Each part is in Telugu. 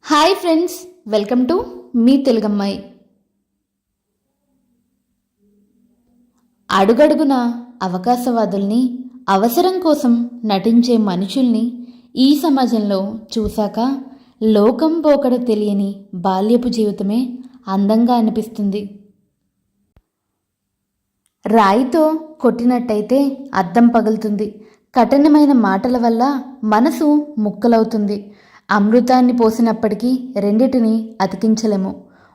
హాయ్ ఫ్రెండ్స్, వెల్కమ్ టు మీ తెలుగమ్మాయి. అడుగడుగున అవకాశవాదుల్ని, అవసరం కోసం నటించే మనుషుల్ని ఈ సమాజంలో చూశాక లోకం పోకడ తెలియని బాల్యపు జీవితమే అందంగా అనిపిస్తుంది. రాయితో కొట్టినట్టయితే అద్దం పగులుతుంది. కఠినమైన మాటల వల్ల మనసు ముక్కలవుతుంది. అమృతాన్ని పోసినప్పటికీ రెండిటిని అతికించలేము.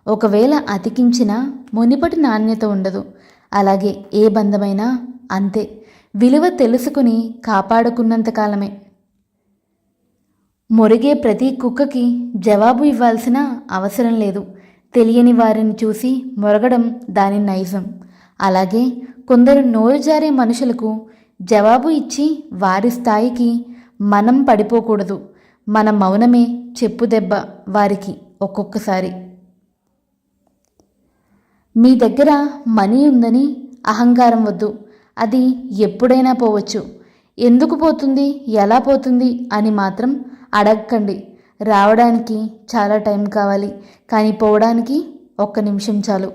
ఒకవేళ అతికించినా మునిపటి నాణ్యత ఉండదు. అలాగే ఏ బంధమైనా అంతే. విలువ తెలుసుకుని కాపాడుకున్నంతకాలమే. మొరిగే ప్రతి కుక్కకి జవాబు ఇవ్వాల్సిన అవసరం లేదు. తెలియని వారిని చూసి మొరగడం దాని నైజం. అలాగే కొందరు నోరు జారే మనుషులకు జవాబు ఇచ్చి వారి స్థాయికి మనం పడిపోకూడదు. మన మౌనమే చెప్పుదెబ్బ వారికి ఒక్కొక్కసారి. మీ దగ్గర మనీ ఉందని అహంకారం వద్దు. అది ఎప్పుడైనా పోవచ్చు. ఎందుకు పోతుంది, ఎలా పోతుంది అని మాత్రం అడగకండి. రావడానికి చాలా టైం కావాలి, కానీ పోవడానికి 1 నిమిషం చాలు.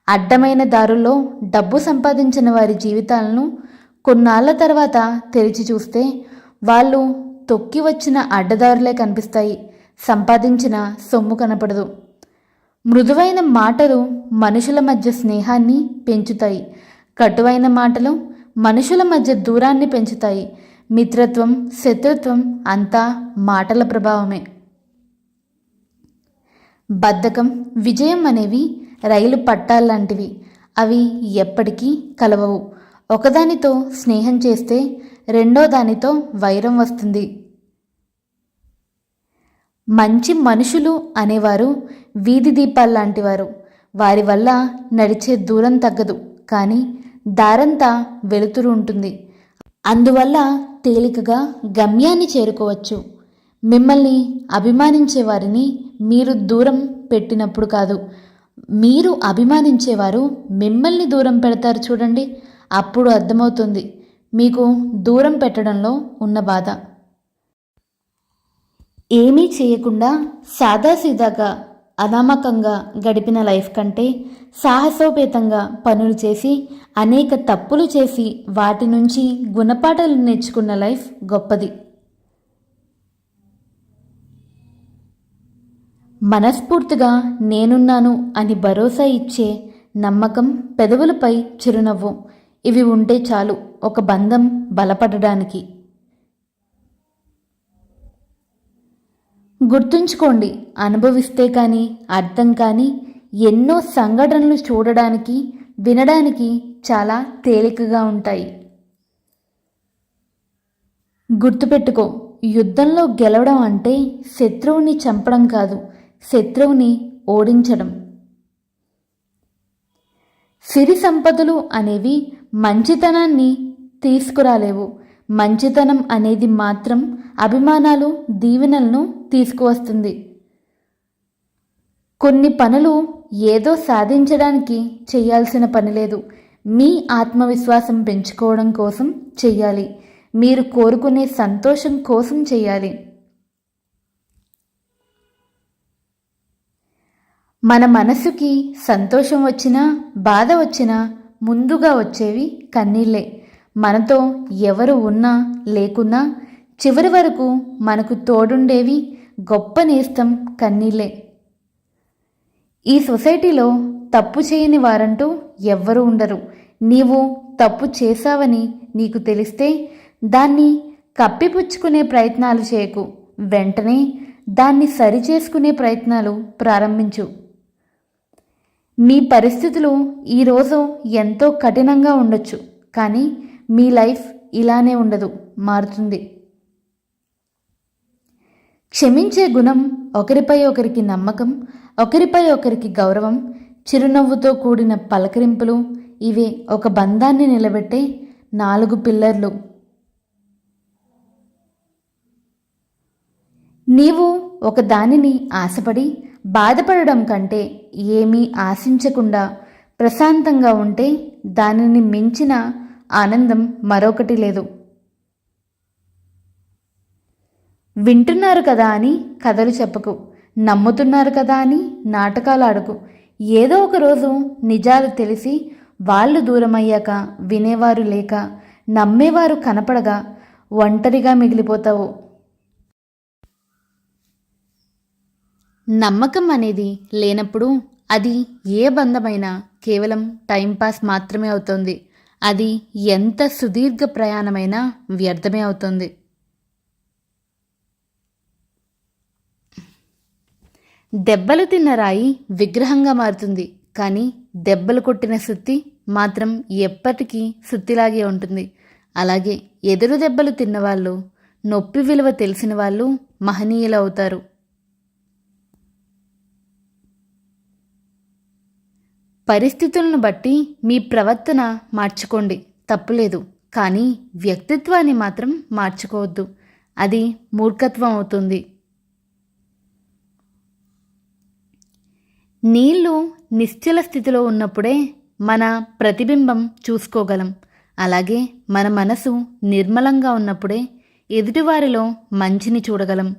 అడ్డమైన దారుల్లో డబ్బు సంపాదించిన వారి జీవితాలను కొన్నాళ్ల తర్వాత తెరిచి చూస్తే వాళ్ళు తొక్కి వచ్చిన అడ్డదారులే కనిపిస్తాయి. సంపాదించిన సొమ్ము కనపడదు. మృదువైన మాటలు మనుషుల మధ్య స్నేహాన్ని పెంచుతాయి. కటువైన మాటలు మనుషుల మధ్య దూరాన్ని పెంచుతాయి. మిత్రత్వం, శత్రుత్వం అంతా మాటల ప్రభావమే. బద్ధకం, విజయం అనేవి రైలు పట్టాల్లాంటివి. అవి ఎప్పటికీ కలవవు. ఒకదానితో స్నేహం చేస్తే రెండో దానితో వైరం వస్తుంది. మంచి మనుషులు అనేవారు వీధి దీపాల్లాంటివారు. వారి వల్ల నడిచే దూరం తగ్గదు, కానీ దారంతా వెలుతురు ఉంటుంది. అందువల్ల తేలికగా గమ్యాన్ని చేరుకోవచ్చు. మిమ్మల్ని అభిమానించే వారిని మీరు దూరం పెట్టినప్పుడు కాదు, మీరు అభిమానించేవారు మిమ్మల్ని దూరం పెడతారు చూడండి, అప్పుడు అర్థమవుతుంది మీకు దూరం పెట్టడంలో ఉన్న బాధ. ఏమీ చేయకుండా సాదాసీదాగా అనామకంగా గడిపిన లైఫ్ కంటే సాహసోపేతంగా పనులు చేసి అనేక తప్పులు చేసి వాటి నుంచి గుణపాఠాలు నేర్చుకున్న లైఫ్ గొప్పది. మనస్ఫూర్తిగా నేనున్నాను అని భరోసా ఇచ్చే నమ్మకం, పెదవులపై చిరునవ్వు, ఇవి ఉంటే చాలు ఒక బంధం బలపడడానికి. గుర్తుంచుకోండి, అనుభవిస్తే కానీ అర్థం కానీ ఎన్నో సంఘటనలు చూడడానికి, వినడానికి చాలా తేలికగా ఉంటాయి. గుర్తుపెట్టుకో, యుద్ధంలో గెలవడం అంటే శత్రువుని చంపడం కాదు, శత్రువుని ఓడించడం. సిరి సంపదలు అనేవి మంచితనాన్ని తీసుకురాలేవు. మంచితనం అనేది మాత్రం అభిమానాలు, దీవెనలను తీసుకువస్తుంది. కొన్ని పనులు ఏదో సాధించడానికి చేయాల్సిన పని లేదు. మీ ఆత్మవిశ్వాసం పెంచుకోవడం కోసం చెయ్యాలి. మీరు కోరుకునే సంతోషం కోసం చెయ్యాలి. మన మనసుకి సంతోషం వచ్చినా బాధ వచ్చినా ముందుగా వచ్చేవి కన్నీళ్ళే. మనతో ఎవరు ఉన్నా లేకున్నా చివరి వరకు మనకు తోడుండేవి గొప్ప నేస్తం కన్నీళ్ళే. ఈ సొసైటీలో తప్పు చేయని వారంటూ ఎవ్వరూ ఉండరు. నీవు తప్పు చేశావని నీకు తెలిస్తే దాన్ని కప్పిపుచ్చుకునే ప్రయత్నాలు చేయకు. వెంటనే దాన్ని సరిచేసుకునే ప్రయత్నాలు ప్రారంభించు. మీ పరిస్థితులు ఈరోజు ఎంతో కఠినంగా ఉండొచ్చు, కానీ మీ లైఫ్ ఇలానే ఉండదు, మారుతుంది. క్షమించే గుణం, ఒకరిపై ఒకరికి నమ్మకం, ఒకరిపై ఒకరికి గౌరవం, చిరునవ్వుతో కూడిన పలకరింపులు, ఇవే ఒక బంధాన్ని నిలబెట్టే 4 పిల్లర్లు. నీవు ఒక దానిని ఆశపడి బాధపడడం కంటే ఏమీ ఆశించకుండా ప్రశాంతంగా ఉంటే దానిని మించిన ఆనందం మరొకటి లేదు. వింటున్నారు కదా అని కథలు చెప్పకు. నమ్ముతున్నారు కదా అని నాటకాలు ఆడకు. ఏదో ఒక రోజు నిజాలు తెలిసి వాళ్ళు దూరమయ్యాక, వినేవారు లేక, నమ్మేవారు కనపడగా ఒంటరిగా మిగిలిపోతావు. నమ్మకం అనేది లేనప్పుడు అది ఏ బంధమైనా కేవలం టైంపాస్ మాత్రమే అవుతుంది. అది ఎంత సుదీర్ఘ ప్రయాణమైనా వ్యర్థమే అవుతుంది. దెబ్బలు తిన్న రాయి విగ్రహంగా మారుతుంది, కానీ దెబ్బలు కొట్టిన సుత్తి మాత్రం ఎప్పటికీ సుత్తిలాగే ఉంటుంది. అలాగే ఎదురు దెబ్బలు తిన్నవాళ్ళు, నొప్పి విలువ తెలిసిన వాళ్ళు మహనీయులు అవుతారు. పరిస్థితులను బట్టి మీ ప్రవర్తన మార్చుకోండి, తప్పులేదు. కానీ వ్యక్తిత్వాన్ని మాత్రం మార్చుకోవద్దు, అది మూర్ఖత్వం అవుతుంది. నీళ్లు నిశ్చల స్థితిలో ఉన్నప్పుడే మన ప్రతిబింబం చూసుకోగలం. అలాగే మన మనసు నిర్మలంగా ఉన్నప్పుడే ఎదుటివారిలో మంచిని చూడగలం.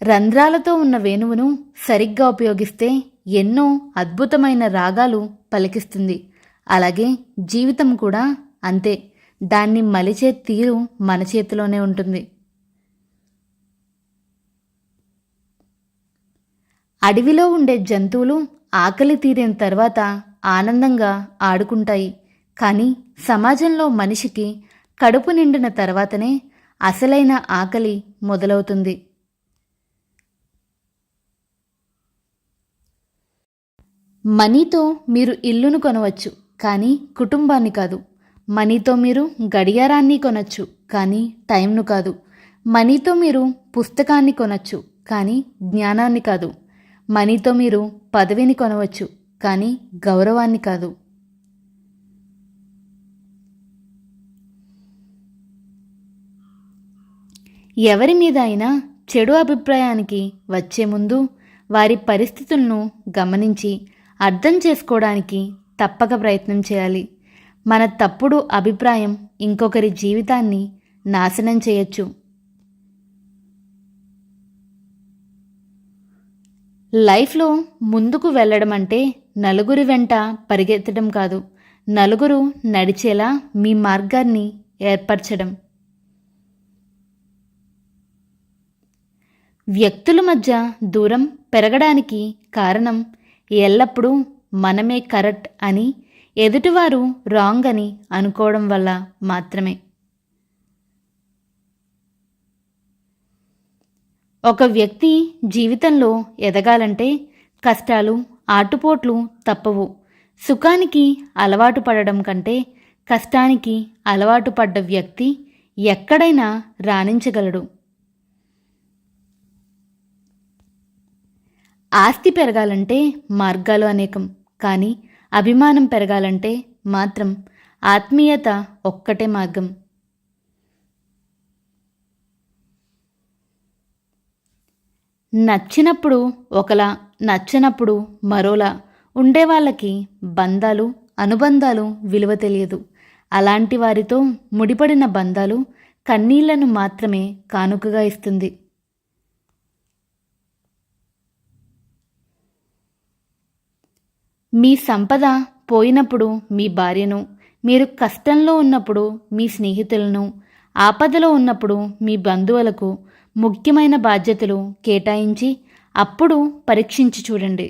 రంధ్రాలతో ఉన్న వేణువును సరిగ్గా ఉపయోగిస్తే ఎన్నో అద్భుతమైన రాగాలు పలికిస్తుంది. అలాగే జీవితం కూడా అంతే, దాన్ని మలిచే తీరు మన చేతిలోనే ఉంటుంది. అడవిలో ఉండే జంతువులు ఆకలి తీరిన తర్వాత ఆనందంగా ఆడుకుంటాయి. కానీ సమాజంలో మనిషికి కడుపు నిండిన తర్వాతనే అసలైన ఆకలి మొదలవుతుంది. మనీతో మీరు ఇల్లును కొనవచ్చు, కానీ కుటుంబాన్ని కాదు. మనీతో మీరు గడియారాన్ని కొనచ్చు, కానీ టైంను కాదు. మనీతో మీరు పుస్తకాన్ని కొనచ్చు, కానీ జ్ఞానాన్ని కాదు. మనీతో మీరు పదవిని కొనవచ్చు, కానీ గౌరవాన్ని కాదు. ఎవరి మీద అయినా చెడు అభిప్రాయానికి వచ్చే ముందు వారి పరిస్థితులను గమనించి అర్థం చేసుకోవడానికి తప్పక ప్రయత్నం చేయాలి. మన తప్పుడు అభిప్రాయం ఇంకొకరి జీవితాన్ని నాశనం చేయొచ్చు. లైఫ్లో ముందుకు వెళ్ళడం అంటే నలుగురి వెంట పరిగెత్తడం కాదు, నలుగురు నడిచేలా మీ మార్గాన్ని ఏర్పరచడం. వ్యక్తుల మధ్య దూరం పెరగడానికి కారణం ఎల్లప్పుడూ మనమే కరెక్ట్ అని, ఎదుటివారు రాంగ్ అని అనుకోవడం వల్ల మాత్రమే. ఒక వ్యక్తి జీవితంలో ఎదగాలంటే కష్టాలు, ఆటుపోట్లు తప్పవు. సుఖానికి అలవాటు పడడం కంటే కష్టానికి అలవాటు పడ్డ వ్యక్తి ఎక్కడైనా రాణించగలడు. ఆస్తి పెరగాలంటే మార్గాలు అనేకం, కానీ అభిమానం పెరగాలంటే మాత్రం ఆత్మీయత ఒక్కటే మార్గం. నచ్చినప్పుడు ఒకలా, నచ్చనప్పుడు మరోలా ఉండే వాళ్ళకి బంధాలు, అనుబంధాలు విలువ తెలియదు. అలాంటి వారితో ముడిపడిన బంధాలు కన్నీళ్లను మాత్రమే కానుకగా ఇస్తుంది. మీ సంపద పోయినప్పుడు మీ భార్యను, మీరు కష్టంలో ఉన్నప్పుడు మీ స్నేహితులను, ఆపదలో ఉన్నప్పుడు మీ బంధువులకు ముఖ్యమైన బాధ్యతలు కేటాయించి అప్పుడు పరీక్షించి చూడండి.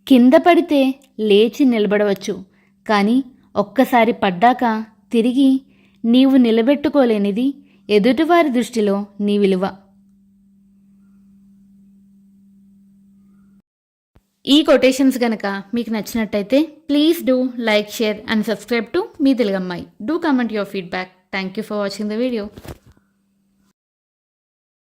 కింద పడితే లేచి నిలబడవచ్చు, కానీ ఒక్కసారి పడ్డాక తిరిగి నీవు నిలబెట్టుకోలేనిది ఎదుటివారి దృష్టిలో నీ విలువ. ఈ కొటేషన్స్ కనుక మీకు నచ్చినట్టయితే please do like, share and subscribe to మీ Telugammayi. Do comment your feedback. Thank you for watching the video.